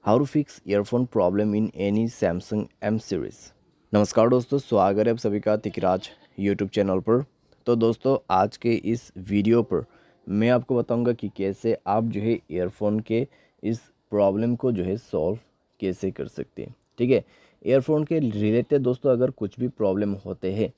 How to fix earphone problem in any Samsung M series. नमस्कार दोस्तों, स्वागत है आप सभी का तिकराज यूट्यूब चैनल पर। तो दोस्तों, आज के इस वीडियो पर मैं आपको बताऊंगा कि कैसे आप जो है ईयरफोन के इस प्रॉब्लम को जो है सॉल्व कैसे कर सकते हैं। ठीक है, ईयरफोन के रिलेटेड दोस्तों अगर कुछ भी प्रॉब्लम होते हैं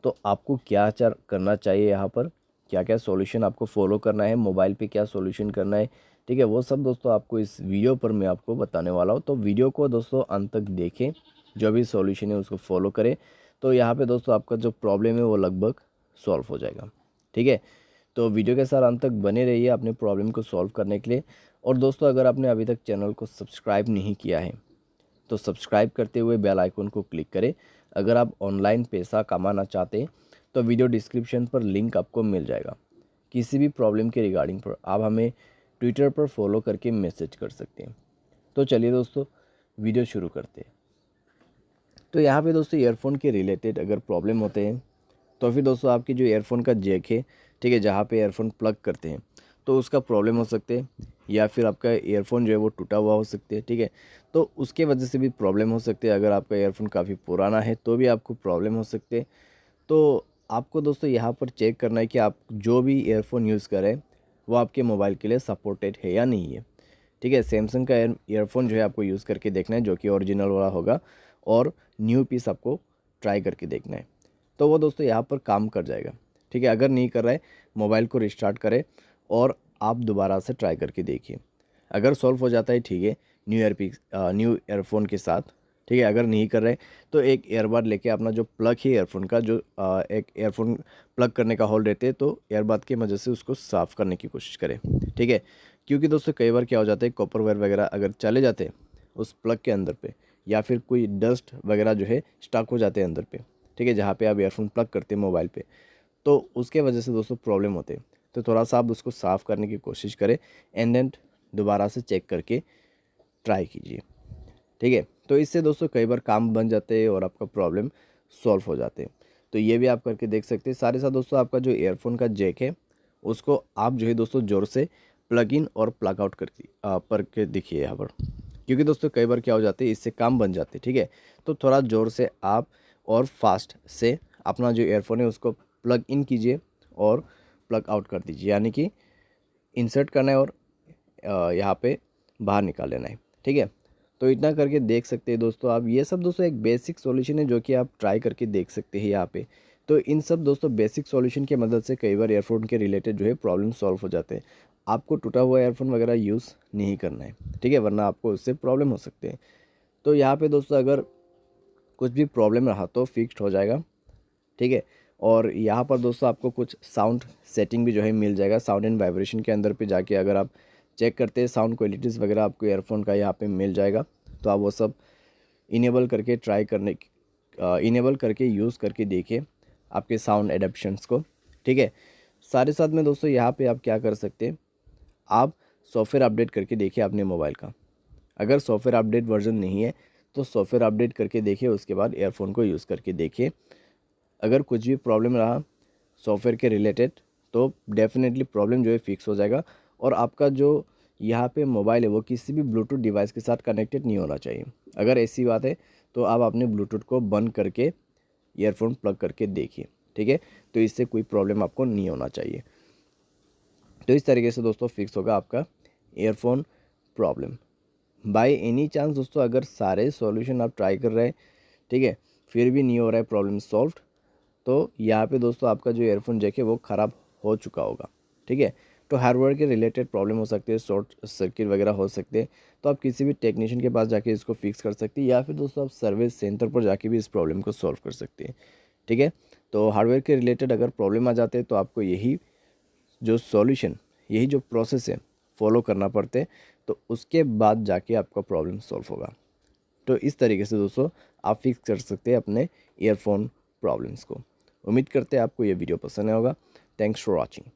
तो आपको क्या करना चाहिए, यहाँ पर क्या क्या सॉल्यूशन आपको फॉलो करना है, मोबाइल पे क्या सॉल्यूशन करना है। ठीक है, वो सब दोस्तों आपको इस वीडियो पर मैं आपको बताने वाला हूँ। तो वीडियो को दोस्तों अंत तक देखें, जो भी सॉल्यूशन है उसको फॉलो करें। तो यहाँ पे दोस्तों आपका जो प्रॉब्लम है वो लगभग सॉल्व हो जाएगा। ठीक है, तो वीडियो के साथ अंत तक बने रहिए अपने प्रॉब्लम को सॉल्व करने के लिए। और दोस्तों, अगर आपने अभी तक चैनल को सब्सक्राइब नहीं किया है तो सब्सक्राइब करते हुए बेल आइकन को क्लिक करें। अगर आप ऑनलाइन पैसा कमाना चाहते हैं तो वीडियो डिस्क्रिप्शन पर लिंक आपको मिल जाएगा। किसी भी प्रॉब्लम के रिगार्डिंग पर आप हमें ट्विटर पर फॉलो करके मैसेज कर सकते हैं। तो चलिए दोस्तों, वीडियो शुरू करते हैं। तो यहाँ पे दोस्तों ईयरफोन के रिलेटेड अगर प्रॉब्लम होते हैं तो फिर दोस्तों आपकी जो ईयरफोन का जैक है, ठीक है, जहाँ पे ईयरफोन प्लग करते हैं तो उसका प्रॉब्लम हो सकते हैं, या फिर आपका ईयरफोन जो है वो टूटा हुआ हो सकते हैं। ठीक है, तो उसके वजह से भी प्रॉब्लम हो सकती है। अगर आपका ईयरफोन काफ़ी पुराना है तो भी आपको प्रॉब्लम हो सकते हैं। तो आपको दोस्तों यहाँ पर चेक करना है कि आप जो भी ईयरफोन यूज़ करें वो आपके मोबाइल के लिए सपोर्टेड है या नहीं है। ठीक है, सैमसंग का ईयरफोन जो है आपको यूज़ करके देखना है, जो कि ओरिजिनल वाला होगा, और न्यू पीस आपको ट्राई करके देखना है। तो वो दोस्तों यहाँ पर काम कर जाएगा। ठीक है, अगर नहीं कर रहा है, मोबाइल को रिस्टार्ट करें और आप दोबारा से ट्राई करके देखिए। अगर सॉल्व हो जाता है, ठीक है, न्यू ईयरफोन के साथ। ठीक है, अगर नहीं कर रहे तो एक ईयरबड लेके अपना जो प्लग है ईयरफोन का, जो एक ईयरफोन प्लग करने का होल रहते हैं, तो ईयरबड की मदद से उसको साफ़ करने की कोशिश करें। ठीक है, क्योंकि दोस्तों कई बार क्या हो जाता है, कॉपर वायर वगैरह अगर चले जाते हैं उस प्लग के अंदर पे, या फिर कोई डस्ट वगैरह जो है स्टक हो जाते हैं अंदर पे। ठीक है, जहाँ पे आप ईयरफोन प्लग करते हैं मोबाइल पे, तो उसके वजह से दोस्तों प्रॉब्लम होते हैं। तो थोड़ा सा आप उसको साफ़ करने की कोशिश करें, एंड देन दोबारा से चेक करके ट्राई कीजिए। ठीक है, तो इससे दोस्तों कई बार काम बन जाते हैं और आपका प्रॉब्लम सॉल्व हो जाते हैं। तो ये भी आप करके देख सकते हैं। साथ ही साथ दोस्तों आपका जो ईयरफोन का जैक है उसको आप जो है दोस्तों ज़ोर से प्लग इन और प्लग आउट करके देखिए यहाँ पर, क्योंकि दोस्तों कई बार क्या हो जाते हैं, इससे काम बन जाते हैं। ठीक है, तो थोड़ा ज़ोर से आप और फास्ट से अपना जो ईयरफोन है उसको प्लग इन कीजिए और प्लग आउट कर दीजिए, यानी कि इंसर्ट करना है और यहाँ पे बाहर निकाल लेना है। ठीक है, तो इतना करके देख सकते हैं दोस्तों आप। ये सब दोस्तों एक बेसिक सॉल्यूशन है जो कि आप ट्राई करके देख सकते हैं यहाँ पे। तो इन सब दोस्तों बेसिक सॉल्यूशन की मदद से कई बार ईयरफोन के रिलेटेड जो है प्रॉब्लम सॉल्व हो जाते हैं। आपको टूटा हुआ ईयरफोन वगैरह यूज़ नहीं करना है। ठीक है, वरना आपको उससे प्रॉब्लम हो सकते हैं। तो यहाँ पे दोस्तों अगर कुछ भी प्रॉब्लम रहा तो फिक्स्ड हो जाएगा। ठीक है, और यहाँ पर दोस्तों आपको कुछ साउंड सेटिंग भी जो है मिल जाएगा। साउंड एंड वाइब्रेशन के अंदर पे जाके अगर आप चेक करते हैं, साउंड क्वालिटीज़ वगैरह आपको ईयरफोन का यहाँ पे मिल जाएगा। तो आप वो सब इनेबल करके इनेबल करके यूज़ करके देखिए आपके साउंड एडेप्शंस को। ठीक है, साथ ही साथ में दोस्तों यहाँ पे आप क्या कर सकते हैं, आप सॉफ्टवेयर अपडेट करके देखिए अपने मोबाइल का। अगर सॉफ्टवेयर अपडेट वर्जन नहीं है तो सॉफ्टवेयर अपडेट करके देखिए, उसके बाद ईयरफोन को यूज़ करके देखिए। अगर कुछ भी प्रॉब्लम रहा सॉफ्टवेयर के रिलेटेड तो डेफिनेटली प्रॉब्लम जो है फिक्स हो जाएगा। और आपका जो यहाँ पे मोबाइल है वो किसी भी ब्लूटूथ डिवाइस के साथ कनेक्टेड नहीं होना चाहिए। अगर ऐसी बात है तो आप अपने ब्लूटूथ को बंद करके ईयरफोन प्लग करके देखिए। ठीक है, तो इससे कोई प्रॉब्लम आपको नहीं होना चाहिए। तो इस तरीके से दोस्तों फिक्स होगा आपका earphone problem. By any chance दोस्तों अगर सारे सॉल्यूशन आप ट्राई कर रहे हैं, ठीक है, फिर भी नहीं हो रहा है प्रॉब्लम सॉल्व, तो यहाँ पे दोस्तों आपका जो ईयरफोन जैक है वो ख़राब हो चुका होगा। ठीक है, तो हार्डवेयर के रिलेटेड प्रॉब्लम हो सकती है, शॉर्ट सर्किट वगैरह हो सकते हैं। तो आप किसी भी टेक्नीशियन के पास जाके इसको फिक्स कर सकते हैं, या फिर दोस्तों आप सर्विस सेंटर पर जाके भी इस प्रॉब्लम को सॉल्व कर सकते हैं। ठीक है, तो हार्डवेयर के रिलेटेड अगर प्रॉब्लम आ जाते हैं तो आपको यही जो प्रोसेस है फॉलो करना पड़ते हैं, तो उसके बाद जाके आपका प्रॉब्लम सॉल्व होगा। तो इस तरीके से दोस्तों आप फिक्स कर सकते हैं अपने ईयरफोन प्रॉब्लम्स को। उम्मीद करते हैं आपको ये वीडियो पसंद आया होगा। Thanks for watching.